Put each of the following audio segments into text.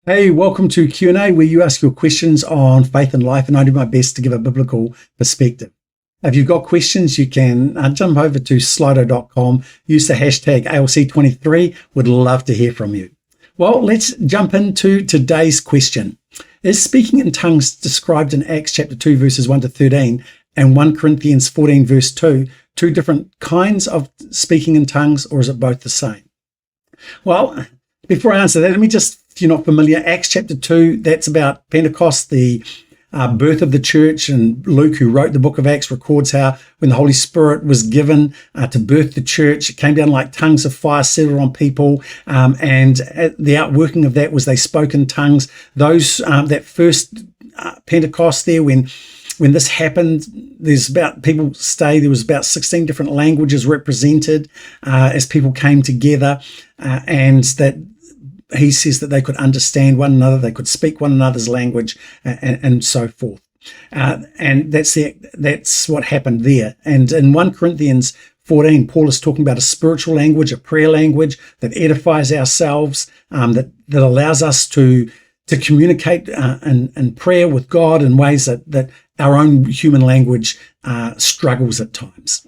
Hey, welcome to Q&A, where you ask your questions on faith and life, and I do my best to give a biblical perspective. If you've got questions, you can jump over to slido.com, use the hashtag ALC23. Would love to hear from you. Well, let's jump into today's question. Is speaking in tongues described in Acts chapter 2, verses 1 to 13, and 1 Corinthians 14, verse 2, two different kinds of speaking in tongues, or is it both the same? Well, before I answer that, let me just, if you're not familiar, Acts chapter 2, that's about Pentecost, the birth of the church, and Luke, who wrote the book of Acts, records how when the Holy Spirit was given to birth the church, it came down like tongues of fire, settled on people, and the outworking of that was they spoke in tongues. Those that first Pentecost there, when this happened, there was about 16 different languages represented as people came together, and that he says that they could understand one another, they could speak one another's language, and so forth. And that's what happened there. And in 1 Corinthians 14, Paul is talking about a spiritual language, a prayer language that edifies ourselves, that allows us to communicate in prayer with God in ways that our own human language struggles at times.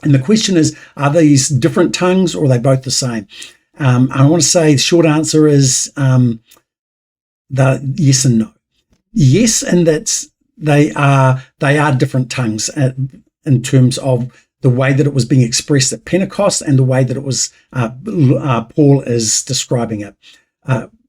And the question is, are these different tongues, or are they both the same? I want to say the short answer is the yes and no. Yes, in that they are different tongues in terms of the way that it was being expressed at Pentecost and the way that it was Paul is describing it.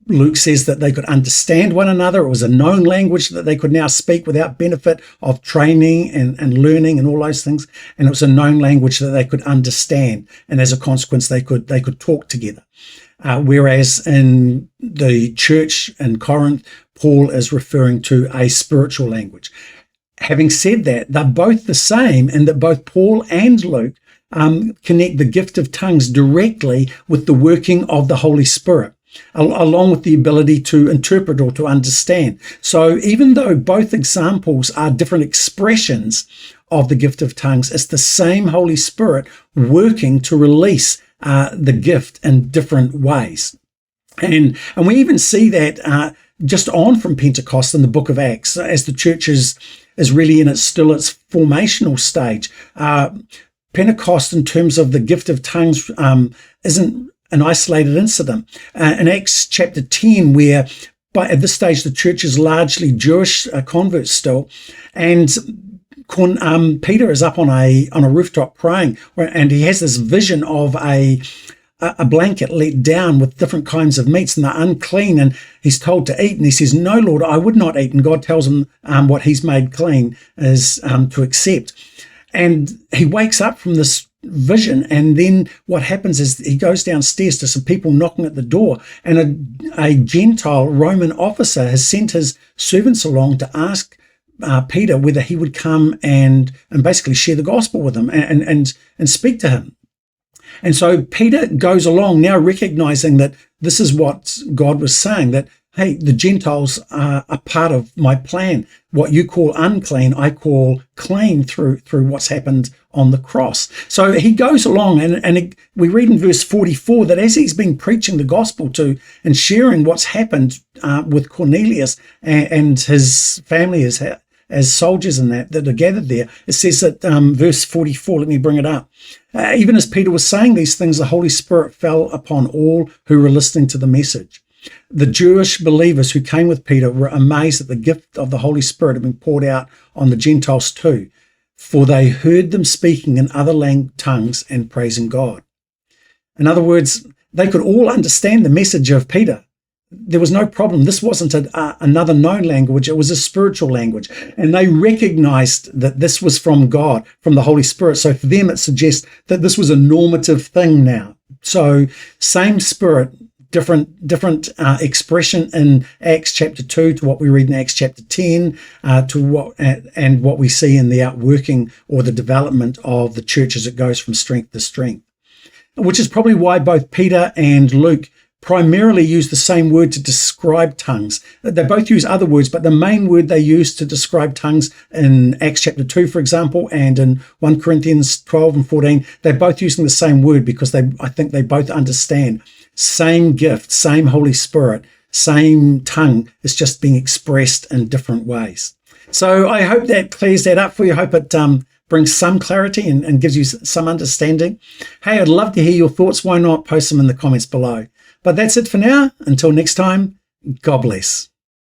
Luke says that they could understand one another. It was a known language that they could now speak without benefit of training and learning and all those things. And it was a known language that they could understand. And as a consequence, they could talk together. Whereas in the church in Corinth, Paul is referring to a spiritual language. Having said that, they're both the same in that both Paul and Luke connect the gift of tongues directly with the working of the Holy Spirit, along with the ability to interpret or to understand. So even though both examples are different expressions of the gift of tongues, it's the same Holy Spirit working to release the gift in different ways. And we even see that just on from Pentecost in the book of Acts, as the church is really in its formational stage. Pentecost, in terms of the gift of tongues, isn't an isolated incident. In Acts chapter 10, where at this stage the church is largely Jewish converts still, and Peter is up on a rooftop praying, and he has this vision of a blanket let down with different kinds of meats, and they're unclean, and he's told to eat, and he says, "No, Lord, I would not eat." And God tells him what he's made clean is to accept. And he wakes up from this vision, and then what happens is he goes downstairs to some people knocking at the door, and a Gentile Roman officer has sent his servants along to ask Peter whether he would come and basically share the gospel with him and speak to him. And so Peter goes along, now recognizing that this is what God was saying, that, hey, the Gentiles are a part of my plan. What you call unclean, I call clean through what's happened on the cross. So he goes along, and we read in verse 44 that as he's been preaching the gospel to and sharing what's happened with Cornelius and his family as soldiers and that are gathered there, it says that verse 44, let me bring it up. Even as Peter was saying these things, the Holy Spirit fell upon all who were listening to the message. The Jewish believers who came with Peter were amazed that the gift of the Holy Spirit had been poured out on the Gentiles too, for they heard them speaking in other tongues and praising God. In other words, they could all understand the message of Peter. There was no problem. This wasn't another known language. It was a spiritual language. And they recognized that this was from God, from the Holy Spirit. So for them, it suggests that this was a normative thing now. So same Spirit, different expression in Acts chapter 2 to what we read in Acts chapter 10 to what we see in the outworking or the development of the church as it goes from strength to strength. Which is probably why both Peter and Luke primarily use the same word to describe tongues. They both use other words, but the main word they use to describe tongues in Acts chapter 2, for example, and in 1 Corinthians 12 and 14, they're both using the same word because I think they both understand same gift, same Holy Spirit, same tongue. It's just being expressed in different ways. So I hope that clears that up for you. I hope it brings some clarity and gives you some understanding. Hey, I'd love to hear your thoughts. Why not post them in the comments below? But that's it for now. Until next time, God bless.